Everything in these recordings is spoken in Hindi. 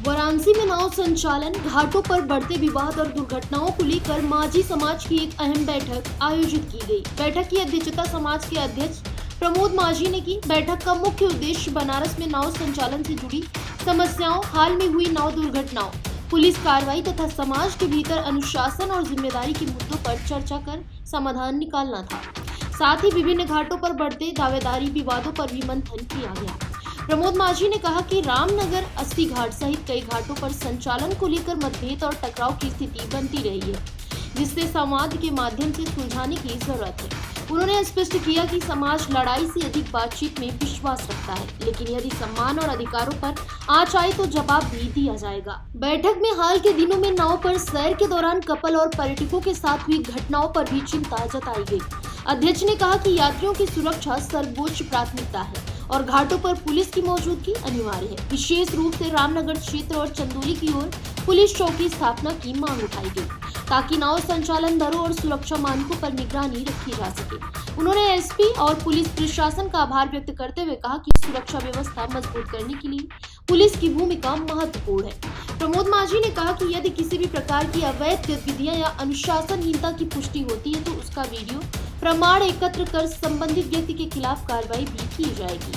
वाराणसी में नाव संचालन, घाटों पर बढ़ते विवाद और दुर्घटनाओं को लेकर माझी समाज की एक अहम बैठक आयोजित की गई। बैठक की अध्यक्षता समाज के अध्यक्ष प्रमोद माझी ने की। बैठक का मुख्य उद्देश्य बनारस में नाव संचालन से जुड़ी समस्याओं, हाल में हुई नाव दुर्घटनाओं, पुलिस कार्रवाई तथा समाज के भीतर अनुशासन और जिम्मेदारी के मुद्दों पर चर्चा कर समाधान निकालना था। साथ ही विभिन्न घाटों पर बढ़ते दावेदारी विवादों पर भी मंथन किया गया। प्रमोद माझी ने कहा कि रामनगर 80 घाट सहित कई घाटों पर संचालन को लेकर मतभेद और टकराव की स्थिति बनती रही है, जिससे संवाद के माध्यम से सुलझाने की जरूरत है। उन्होंने स्पष्ट किया कि समाज लड़ाई से अधिक बातचीत में विश्वास रखता है, लेकिन यदि सम्मान और अधिकारों पर आंच आए तो जवाब भी दिया जाएगा। बैठक में हाल के दिनों में नाव पर सैर के दौरान कपल और पर्यटकों के साथ हुई घटनाओं पर भी चिंता जताई गई। अध्यक्ष ने कहा कि यात्रियों की सुरक्षा सर्वोच्च प्राथमिकता है और घाटों पर पुलिस की मौजूदगी अनिवार्य है। विशेष रूप से रामनगर क्षेत्र और चंदौली की ओर पुलिस चौकी स्थापना की मांग उठाई गई, ताकि नाव संचालन दरों और सुरक्षा मानकों पर निगरानी रखी जा सके। उन्होंने एसपी और पुलिस प्रशासन का आभार व्यक्त करते हुए कहा कि सुरक्षा व्यवस्था मजबूत करने के लिए पुलिस की भूमिका महत्वपूर्ण है। प्रमोद माझी ने कहा कि यदि किसी भी प्रकार की अवैध गतिविधियां या अनुशासनहीनता की पुष्टि होती है तो उसका वीडियो प्रमाण एकत्र कर संबंधित व्यक्ति के खिलाफ कार्रवाई भी की जाएगी।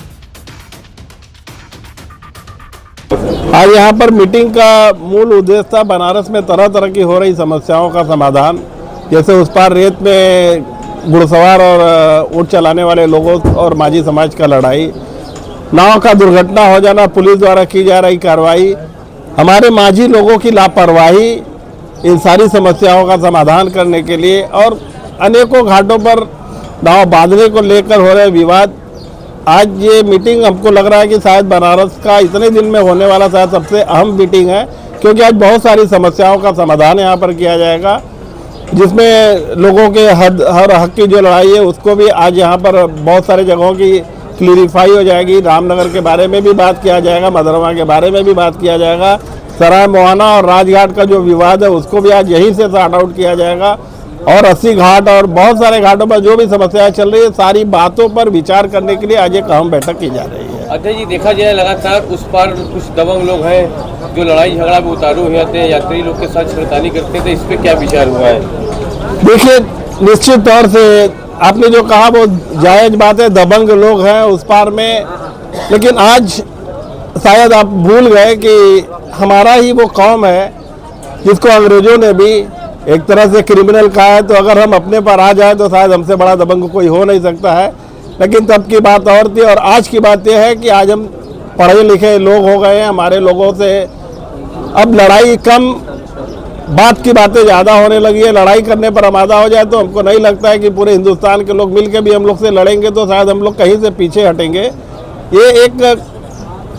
आज यहाँ पर मीटिंग का मूल उद्देश्य था बनारस में तरह तरह की हो रही समस्याओं का समाधान। जैसे उस पार रेत में घुड़सवार और ऊँट चलाने वाले लोगों और माझी समाज का लड़ाई, नाव का दुर्घटना हो जाना, पुलिस द्वारा की जा रही कार्रवाई, हमारे माझी लोगों की लापरवाही, इन सारी समस्याओं का समाधान करने के लिए और अनेकों घाटों पर नाव बांधने को लेकर हो रहे विवाद। आज ये मीटिंग हमको लग रहा है कि शायद बनारस का इतने दिन में होने वाला शायद सबसे अहम मीटिंग है, क्योंकि आज बहुत सारी समस्याओं का समाधान यहाँ पर किया जाएगा, जिसमें लोगों के हर हक की जो लड़ाई है उसको भी आज यहाँ पर बहुत सारे जगहों की क्लियरिफाई हो जाएगी। रामनगर के बारे में भी बात किया जाएगा, मधुरमा के बारे में भी बात किया जाएगा, सराय मोहाना और राजघाट का जो विवाद है उसको भी आज यहीं से सॉर्ट आउट किया जाएगा। और 80 घाट और बहुत सारे घाटों पर जो भी समस्याएं चल रही है, सारी बातों पर विचार करने के लिए आज एक अहम बैठक की जा रही है। अध्यक्ष जी, देखा जाए लगातार उस पार कुछ दबंग लोग हैं जो लड़ाई झगड़ा में उतारू हो जाते हैं, यात्री लोग के साथ छेड़खानी करते हैं, तो इस पर क्या विचार हुआ है? देखिए, निश्चित तौर से आपने जो कहा वो जायज बात है, दबंग लोग हैं उस पार में, लेकिन आज शायद आप भूल गए कि हमारा ही वो कौम है जिसको अंग्रेजों ने भी एक तरह से क्रिमिनल कहा है। तो अगर हम अपने पर आ जाए तो शायद हमसे बड़ा दबंग कोई हो नहीं सकता है, लेकिन तब की बात और थी। और आज की बात यह है कि आज हम पढ़े लिखे लोग हो गए हैं, हमारे लोगों से अब लड़ाई कम, बात की बातें ज़्यादा होने लगी है। लड़ाई करने पर आमादा हो जाए तो हमको नहीं लगता है कि पूरे हिंदुस्तान के लोग मिल के भी हम लोग से लड़ेंगे तो शायद हम लोग कहीं से पीछे हटेंगे। ये एक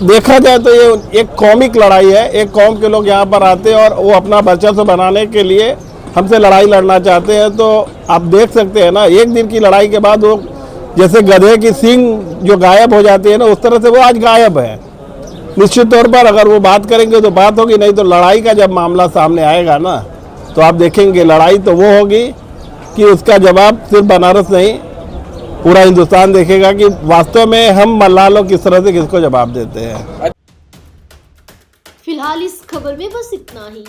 देखा जाए तो ये एक कौमिक लड़ाई है। एक कौम के लोग यहाँ पर आते हैं और वो अपना वर्चस्व बनाने के लिए हमसे लड़ाई लड़ना चाहते हैं। तो आप देख सकते हैं ना, एक दिन की लड़ाई के बाद वो जैसे गधे की सींग जो गायब हो जाती है ना, उस तरह से वो आज गायब है। निश्चित तौर पर अगर वो बात करेंगे तो बात होगी, नहीं तो लड़ाई का जब मामला सामने आएगा ना तो आप देखेंगे लड़ाई तो वो होगी कि उसका जवाब सिर्फ बनारस नहीं पूरा हिंदुस्तान देखेगा कि वास्तव में हम मल्लाह किस तरह से किसको जवाब देते हैं। फिलहाल इस खबर में बस इतना ही।